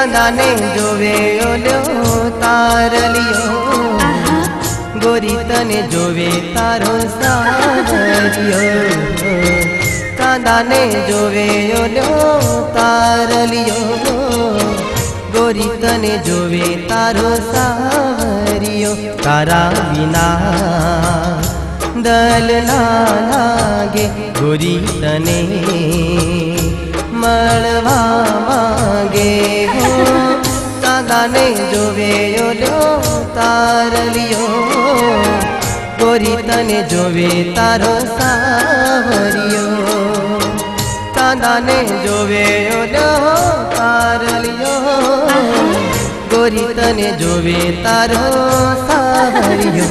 चांदाने जोवे ओलो तारलियो गोरी तने जोवे तारो सावरियो चांदाने जोवे ओलो तारलियो गोरी तने जोवे तारो सावरियो तारा विना दल ना लागे गोरी तने मळवा मागे हो चांदाने जोवे ओलो तारलियो गोरी तने जोवे तारो सावरियो चांदाने जोवे ओलो तारलियो गोरी तने जोवे तारो सावरियो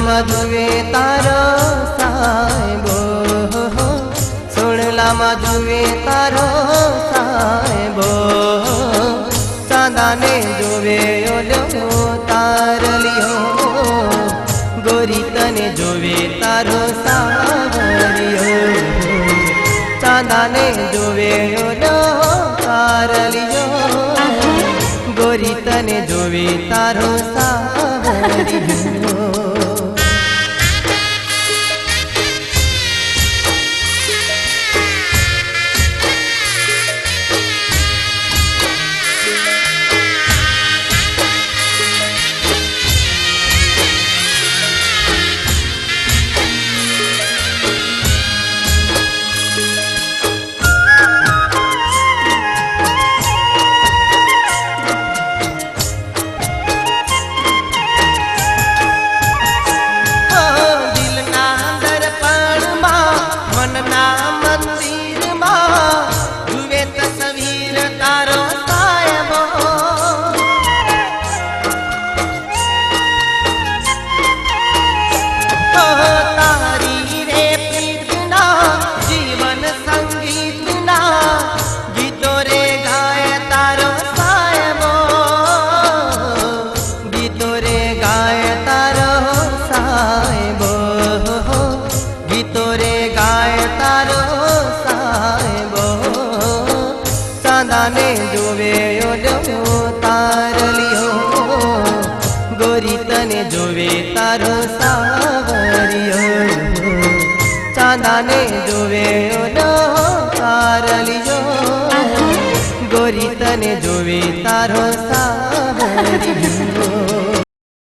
मधुवे तारो साहेबो सुनला मधुवे तारो साहेबो चांदाने जोवे ओलो तारलियो गोरी तने जोवे तारो सावरियो चांदाने जोवे ओलो तारलियो गोरी तने जोवे तारो सावरियो चांदाने जोवे ओलो तारलियो गोरी तने जोवे तारो सावरियो चांदाने जोवे ओलो तारलियो गोरी तने जोवे तारो